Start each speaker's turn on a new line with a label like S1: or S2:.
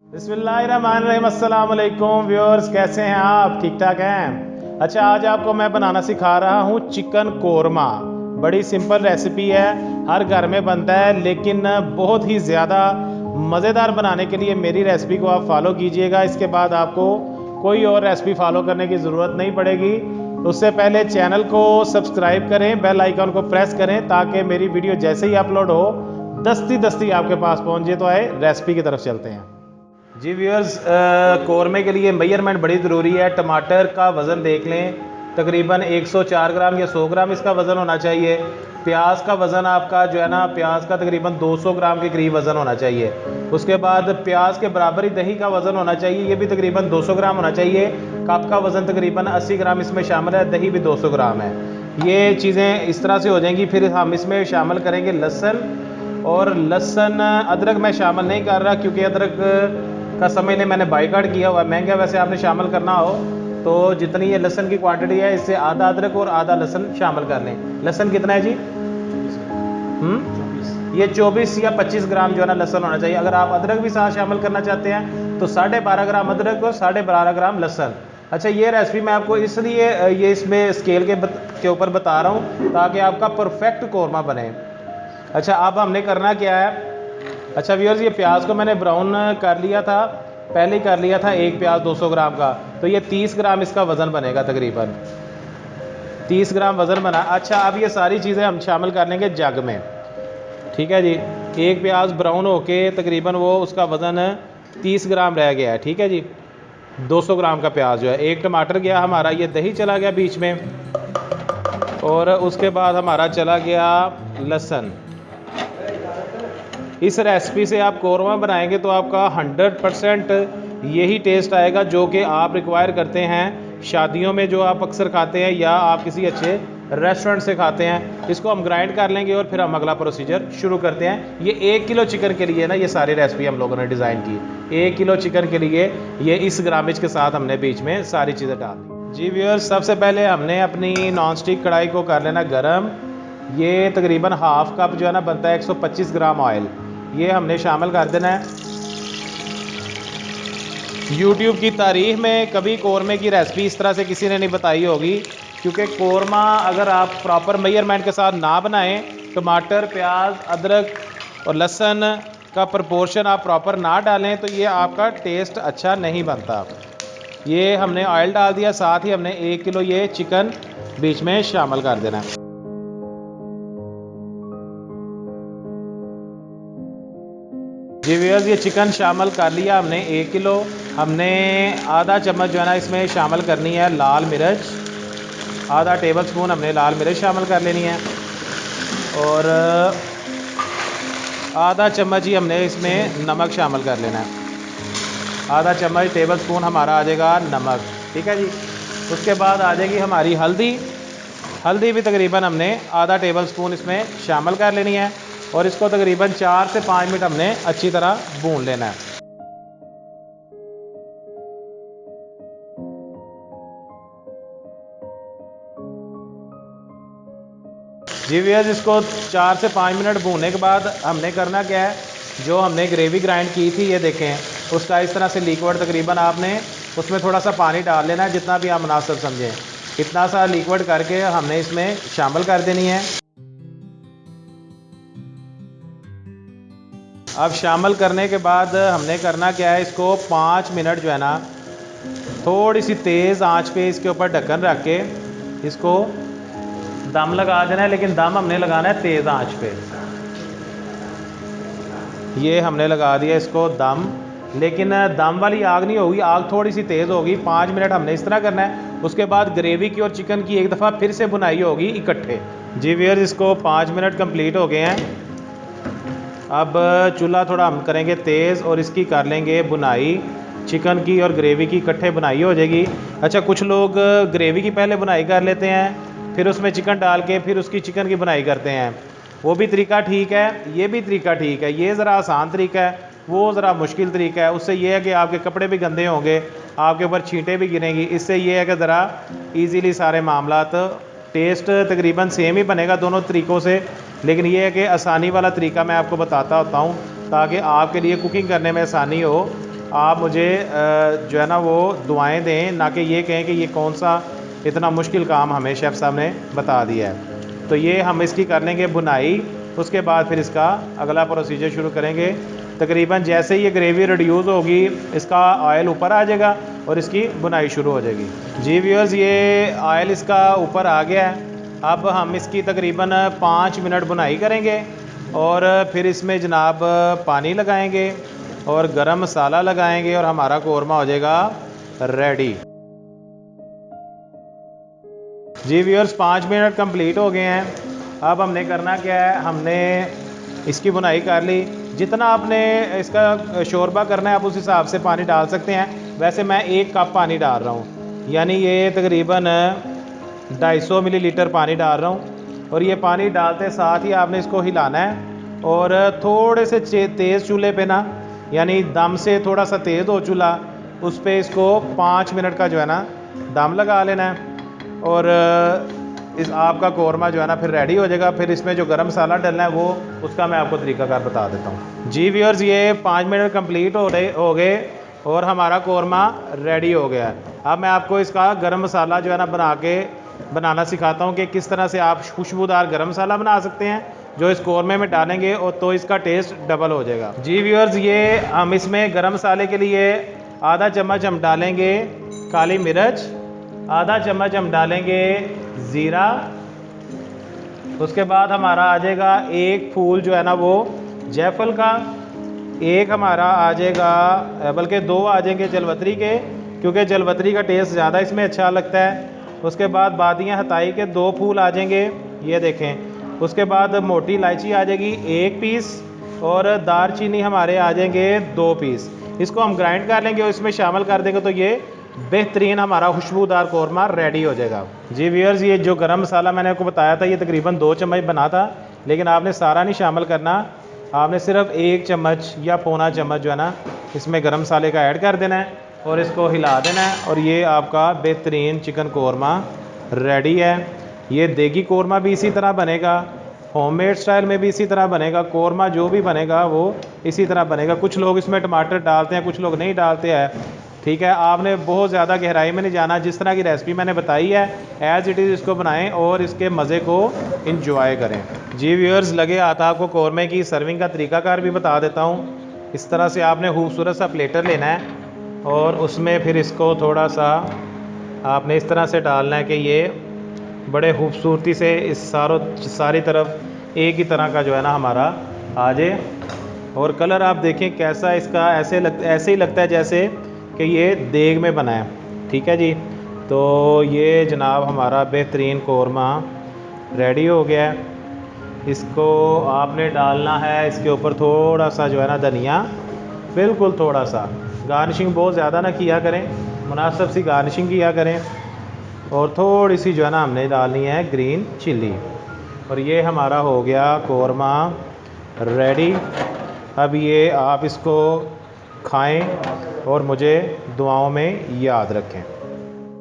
S1: बिस्मिल्लाहिर्रहमानिर्रहीम। अस्सलाम वालेकुम व्यूअर्स, कैसे हैं आप? ठीक ठाक हैं? अच्छा, आज आपको मैं बनाना सिखा रहा हूँ चिकन कोरमा। बड़ी सिंपल रेसिपी है, हर घर में बनता है, लेकिन बहुत ही ज़्यादा मज़ेदार बनाने के लिए मेरी रेसिपी को आप फॉलो कीजिएगा। इसके बाद आपको कोई और रेसिपी फॉलो करने की ज़रूरत नहीं पड़ेगी। उससे पहले चैनल को सब्सक्राइब करें, बेल आइकन को प्रेस करें, ताकि मेरी वीडियो जैसे ही अपलोड हो दस्ती दस्ती आपके पास पहुँच जाए। तो आए रेसिपी की तरफ चलते हैं। जी व्यूअर्स, कौरमे के लिए मेजरमेंट बड़ी ज़रूरी है। टमाटर का वज़न देख लें, तकरीबन 104 ग्राम या 100 ग्राम इसका वज़न होना चाहिए। प्याज का वज़न आपका जो है ना, प्याज का तकरीबन 200 ग्राम के करीब वज़न होना चाहिए। उसके बाद प्याज के बराबर ही दही का वज़न होना चाहिए, ये भी तकरीबन 200 ग्राम होना चाहिए। कप का वज़न तकरीबन 80 ग्राम इसमें शामिल है, दही भी 200 ग्राम है। ये चीज़ें इस तरह से हो जाएंगी। फिर हम इसमें शामिल करेंगे लहसुन, और लहसुन अदरक मैं शामिल नहीं कर रहा, क्योंकि अदरक का समय ने मैंने बाइकाट किया हुआ है, महंगा। वैसे आपने शामिल करना हो तो जितनी ये लहसुन की क्वांटिटी है, इससे आधा अदरक और आधा लहसुन शामिल कर लें। लहसुन कितना है जी? ये 24 या 25 ग्राम जो है ना लहसुन होना चाहिए। अगर आप अदरक भी साथ शामिल करना चाहते हैं तो 12.5 ग्राम अदरक और 12.5 ग्राम लहसुन। अच्छा, ये रेसिपी मैं आपको इसलिए ये इसमें स्केल के ऊपर बता रहा हूँ ताकि आपका परफेक्ट कौरमा बने। अच्छा, अब हमने करना क्या है? अच्छा व्यूअर्स, ये प्याज को मैंने ब्राउन कर लिया था, पहले ही कर लिया था। एक प्याज 200 ग्राम का, तो ये 30 ग्राम इसका वज़न बनेगा, तकरीबन 30 ग्राम वज़न बना। अच्छा, अब ये सारी चीज़ें हम शामिल कर लेंगे जग में। ठीक है जी। एक प्याज ब्राउन होके तकरीबन वो उसका वज़न 30 ग्राम रह गया है। ठीक है जी, 200 ग्राम का प्याज जो है। एक टमाटर गया हमारा, ये दही चला गया बीच में, और उसके बाद हमारा चला गया लहसुन। इस रेसिपी से आप कौरमा बनाएंगे तो आपका 100% यही टेस्ट आएगा जो कि आप रिक्वायर करते हैं शादियों में, जो आप अक्सर खाते हैं या आप किसी अच्छे रेस्टोरेंट से खाते हैं। इसको हम ग्राइंड कर लेंगे और फिर हम अगला प्रोसीजर शुरू करते हैं। ये 1 किलो चिकन के लिए ना, ये सारी रेसिपी हम लोगों ने डिज़ाइन की। 1 किलो चिकन के लिए ये इस ग्रामेज के साथ हमने बीच में सारी चीज़ें डाल दी। जी व्यूअर्स, सबसे पहले हमने अपनी नॉन स्टिक कढ़ाई को कर लेना गरम। ये तकरीबन हाफ कप जो है ना बनता है 125 ग्राम ऑयल, ये हमने शामिल कर देना है। YouTube की तारीख में कभी कौरमे की रेसिपी इस तरह से किसी ने नहीं बताई होगी, क्योंकि कौरमा अगर आप प्रॉपर मेजरमेंट के साथ ना बनाएं, टमाटर, प्याज, अदरक और लहसुन का प्रपोर्शन आप प्रॉपर ना डालें, तो ये आपका टेस्ट अच्छा नहीं बनता। ये हमने ऑयल डाल दिया, साथ ही हमने 1 किलो ये चिकन बीच में शामिल कर देना है। जी व्यूअर्स, ये चिकन शामिल कर लिया हमने 1 किलो। हमने आधा चम्मच जो है ना इसमें शामिल करनी है लाल मिर्च, आधा टेबल स्पून हमने लाल मिर्च शामिल कर लेनी है, और आधा चम्मच ही हमने इसमें नमक शामिल कर लेना है। आधा चम्मच टेबल स्पून हमारा आ जाएगा नमक। ठीक है जी। उसके बाद आ जाएगी हमारी हल्दी। हल्दी भी तकरीबन हमने आधा टेबल स्पून इसमें शामिल कर लेनी है, और इसको तकरीबन 4 से 5 मिनट हमने अच्छी तरह भून लेना है। जी व्यूअर्स, इसको 4 से 5 मिनट भूनने के बाद हमने करना क्या है? जो हमने ग्रेवी ग्राइंड की थी, ये देखें, उसका इस तरह से लिक्विड तकरीबन आपने उसमें थोड़ा सा पानी डाल लेना है, जितना भी आप मुनासिब समझें। इतना सा लिक्विड करके हमने इसमें शामिल कर देनी है। अब शामिल करने के बाद हमने करना क्या है? इसको 5 मिनट जो है ना थोड़ी सी तेज़ आंच पे इसके ऊपर ढक्कन रख के इसको दम लगा देना है, लेकिन दम हमने लगाना है तेज़ आंच पे। ये हमने लगा दिया इसको दम, लेकिन दम वाली आग नहीं होगी, आग थोड़ी सी तेज़ होगी। 5 मिनट हमने इस तरह करना है। उसके बाद ग्रेवी की और चिकन की एक दफ़ा फिर से बुनाई होगी इकट्ठे। जी व्यूअर्स, इसको 5 मिनट कंप्लीट हो गए हैं। अब चूल्हा थोड़ा हम करेंगे तेज़, और इसकी कर लेंगे बुनाई चिकन की, और ग्रेवी की इकट्ठे बुनाई हो जाएगी। अच्छा, कुछ लोग ग्रेवी की पहले बुनाई कर लेते हैं, फिर उसमें चिकन डाल के फिर उसकी चिकन की बुनाई करते हैं। वो भी तरीका ठीक है, ये भी तरीका ठीक है। ये ज़रा आसान तरीका है, वो ज़रा मुश्किल तरीका है। उससे ये है कि आपके कपड़े भी गंदे होंगे, आपके ऊपर छींटे भी गिरेंगी। इससे ये है कि ज़रा ईज़िली सारे मामलात, टेस्ट तकरीबन सेम ही बनेगा दोनों तरीक़ों से, लेकिन ये है कि आसानी वाला तरीका मैं आपको बताता होता हूँ ताकि आपके लिए कुकिंग करने में आसानी हो। आप मुझे जो है ना वो दुआएं दें, ना कि ये कहें कि ये कौन सा इतना मुश्किल काम हमें शेफ़ साहब ने बता दिया है। तो ये हम इसकी कर लेंगे बुनाई, उसके बाद फिर इसका अगला प्रोसीजर शुरू करेंगे। तकरीबन जैसे ही ये ग्रेवी रिड्यूस होगी, इसका ऑयल ऊपर आ जाएगा और इसकी बुनाई शुरू हो जाएगी। जी व्यूअर्स, ये ऑयल इसका ऊपर आ गया है। अब हम इसकी तकरीबन 5 मिनट बुनाई करेंगे और फिर इसमें जनाब पानी लगाएंगे और गरम मसाला लगाएंगे और हमारा कौरमा हो जाएगा रेडी। जी व्यूअर्स, 5 मिनट कंप्लीट हो गए हैं। अब हमने करना क्या है, हमने इसकी बुनाई कर ली। जितना आपने इसका शोरबा करना है आप उस हिसाब से पानी डाल सकते हैं। वैसे मैं 1 कप पानी डाल रहा हूँ, यानी ये तकरीबन 250 मिलीलीटर पानी डाल रहा हूँ। और ये पानी डालते साथ ही आपने इसको हिलाना है और थोड़े से तेज़ चूल्हे पे ना, यानी दम से थोड़ा सा तेज़ हो चूल्हा, उस पर इसको 5 मिनट का जो है ना दम लगा लेना है और इस आपका कौरमा जो है ना फिर रेडी हो जाएगा। फिर इसमें जो गरम मसाला डलना है वो उसका मैं आपको तरीकाकार बता देता हूँ। जी व्यूअर्स, ये 5 मिनट कंप्लीट हो गए और हमारा कौरमा रेडी हो गया है। अब मैं आपको इसका गरम मसाला जो है ना बनाना सिखाता हूँ कि किस तरह से आप खुशबूदार गरम मसाला बना सकते हैं, जो इस कौरमे में डालेंगे और तो इसका टेस्ट डबल हो जाएगा। जी व्यूअर्स, ये हम इसमें गरम मसाले के लिए आधा चम्मच हम डालेंगे काली मिर्च, आधा चम्मच हम डालेंगे ज़ीरा, उसके बाद हमारा आ जाएगा 1 फूल जो है ना वो जायफल का, 1 हमारा आ जाएगा, बल्कि 2 आ जाएंगे जलवतरी के, क्योंकि जलवतरी का टेस्ट ज़्यादा इसमें अच्छा लगता है। उसके बाद बादियाँ हताई के 2 फूल आ जाएंगे, ये देखें। उसके बाद मोटी इलायची आ जाएगी 1 पीस और दारचीनी हमारे आ जाएंगे 2 पीस। इसको हम ग्राइंड कर लेंगे और इसमें शामिल कर देंगे तो ये बेहतरीन हमारा खुशबूदार कौरमा रेडी हो जाएगा। जी व्यूअर्स, ये जो गरम मसाला मैंने आपको बताया था ये तकरीबन 2 चम्मच बना था, लेकिन आपने सारा नहीं शामिल करना। आपने सिर्फ 1 चम्मच या पौना चम्मच जो है ना इसमें गरम मसाले का ऐड कर देना है और इसको हिला देना है और ये आपका बेहतरीन चिकन कौरमा रेडी है। ये देगी कौरमा भी इसी तरह बनेगा, होममेड स्टाइल में भी इसी तरह बनेगा। कौरमा जो भी बनेगा वो इसी तरह बनेगा। कुछ लोग इसमें टमाटर डालते हैं, कुछ लोग नहीं डालते हैं, ठीक है। आपने बहुत ज़्यादा गहराई में नहीं जाना, जिस तरह की रेसिपी मैंने बताई है एज़ इट इज़ इसको बनाएं और इसके मज़े को इंजॉय करें। जी व्यूअर्स, लगे हाथ आपको कौरमे की सर्विंग का तरीकाकार भी बता देता हूँ। इस तरह से आपने खूबसूरत सा प्लेटर लेना है और उसमें फिर इसको थोड़ा सा आपने इस तरह से डालना है कि ये बड़े खूबसूरती से इस सारी तरफ एक ही तरह का जो है ना हमारा आ जाए। और कलर आप देखें कैसा इसका, ऐसे ही लगता है जैसे कि ये देग में बना है, ठीक है जी। तो ये जनाब हमारा बेहतरीन कौरमा रेडी हो गया है। इसको आपने डालना है इसके ऊपर थोड़ा सा जो है ना धनिया, बिल्कुल थोड़ा सा। गार्निशिंग बहुत ज़्यादा ना किया करें, मुनासिब सी गार्निशिंग किया करें। और थोड़ी सी जो है ना हमने डालनी है ग्रीन चिल्ली। और ये हमारा हो गया कौरमा रेडी। अब ये आप इसको खाएं और मुझे दुआओं में याद रखें।